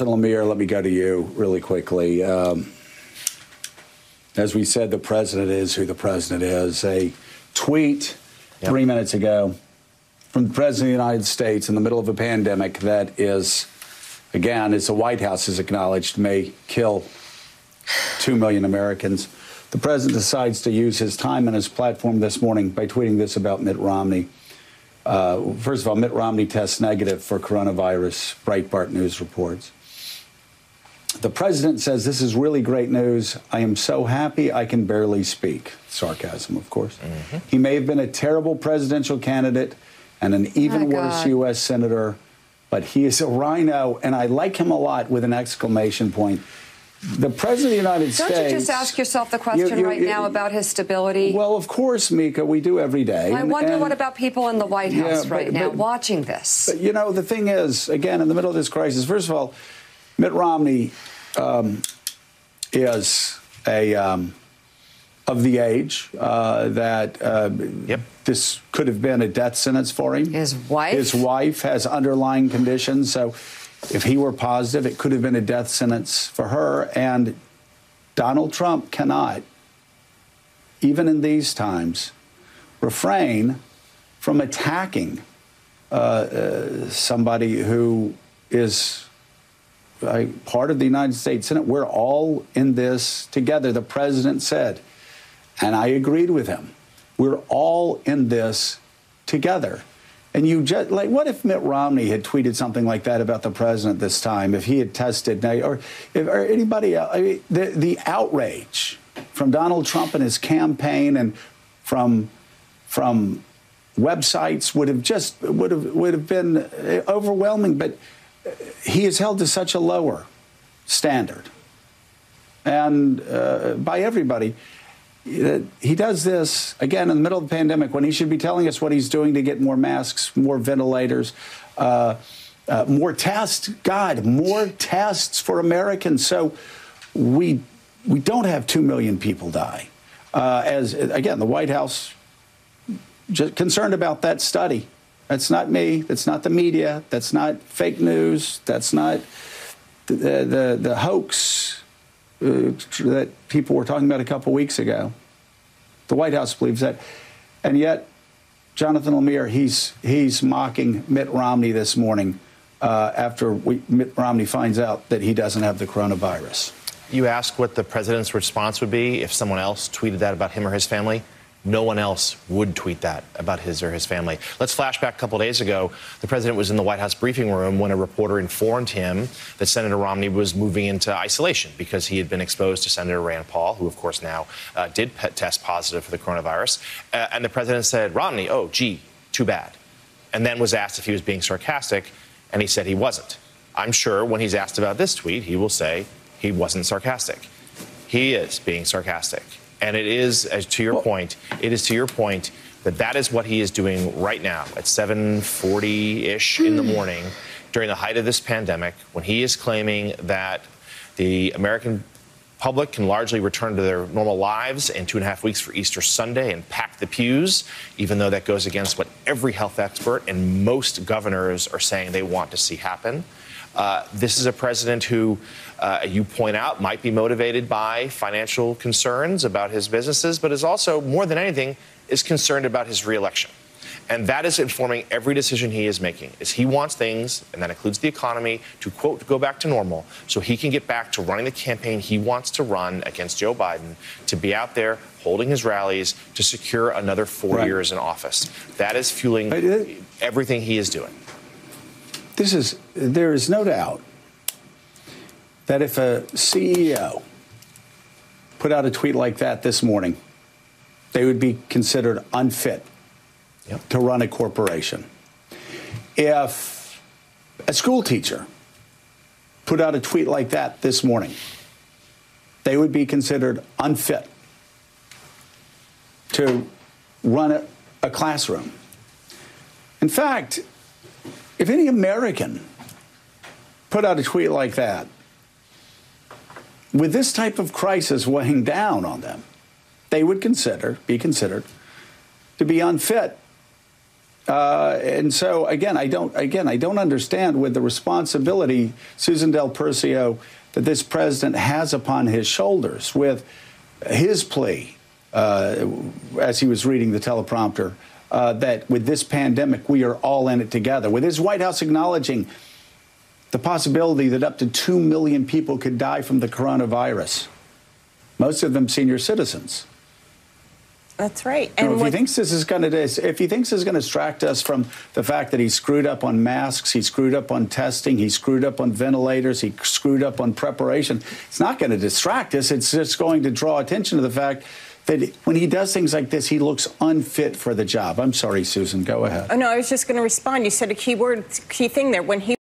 Lemire, let me go to you really quickly. As we said, the president is who the president is. A tweet 3 minutes ago from the president of the United States in the middle of a pandemic that is, again, as the White House has acknowledged, may kill 2 million Americans. The president decides to use his time and his platform this morning by tweeting this about Mitt Romney. First of all, Mitt Romney tests negative for coronavirus, Breitbart News reports. The president says, "This is really great news. I am so happy I can barely speak." Sarcasm, of course. He may have been a terrible presidential candidate and an even worse U.S. senator, but he is a rhino, and I like him a lot, with an exclamation point. The president of the United States... Don't you just ask yourself the question right now about his stability? Well, of course, Mika, we do every day. I wonder what about people in the White House right now watching this? But, you know, the thing is, again, in the middle of this crisis, first of all, Mitt Romney is of the age that this could have been a death sentence for him. His wife? His wife has underlying conditions, so if he were positive, it could have been a death sentence for her. And Donald Trump cannot, even in these times, refrain from attacking somebody who is part of the United States Senate. We're all in this together, the president said, and I agreed with him. We're all in this together. And you just, like, what if Mitt Romney had tweeted something like that about the president this time, if he had tested, or anybody else? I mean, the outrage from Donald Trump and his campaign and from websites would have been overwhelming. But he is held to such a lower standard, and by everybody. He does this, again, in the middle of the pandemic, when he should be telling us what he's doing to get more masks, more ventilators, more tests. God, more tests for Americans, so we don't have 2 million people die. As, again, the White House just concerned about that study. That's not me. That's not the media. That's not fake news. That's not the hoax that people were talking about a couple weeks ago. The White House believes that. And yet, Jonathan Lemire, he's mocking Mitt Romney this morning after Mitt Romney finds out that he doesn't have the coronavirus. You ask what the president's response would be if someone else tweeted that about him or his family. No one else would tweet that about his or his family. Let's flash back a couple of days ago. The president was in the White House briefing room when a reporter informed him that Senator Romney was moving into isolation because he had been exposed to Senator Rand Paul, who, of course, now did test positive for the coronavirus. And the president said, "Romney, oh, gee, too bad." And then was asked if he was being sarcastic, and he said he wasn't. I'm sure when he's asked about this tweet, he will say he wasn't sarcastic. He is being sarcastic. And it is, to your point, that is what he is doing right now at 7:40-ish in the morning during the height of this pandemic, when he is claiming that the American public can largely return to their normal lives in 2.5 weeks for Easter Sunday and pack the pews, even though that goes against what every health expert and most governors are saying they want to see happen. This is a president who, you point out, might be motivated by financial concerns about his businesses, but is also, more than anything, is concerned about his reelection. And that is informing every decision he is making, is he wants things, and that includes the economy, to, quote, go back to normal so he can get back to running the campaign he wants to run against Joe Biden, to be out there holding his rallies, to secure another 4 years in office. That is fueling everything he is doing. There is no doubt that if a CEO put out a tweet like that this morning, they would be considered unfit to run a corporation. If a school teacher put out a tweet like that this morning, they would be considered unfit to run a classroom. In fact, if any American put out a tweet like that, with this type of crisis weighing down on them, they would be considered to be unfit And so again, I don't understand with the responsibility, Susan Del Percio, that this president has upon his shoulders with his plea, as he was reading the teleprompter, that with this pandemic, we are all in it together. With his White House acknowledging the possibility that up to 2 million people could die from the coronavirus, most of them senior citizens. That's right. And if he thinks this is going to distract us from the fact that he screwed up on masks, he screwed up on testing, he screwed up on ventilators, he screwed up on preparation, it's not going to distract us. It's just going to draw attention to the fact that when he does things like this, he looks unfit for the job. I'm sorry, Susan. Go ahead. Oh, no, I was just going to respond. You said a key thing there. When he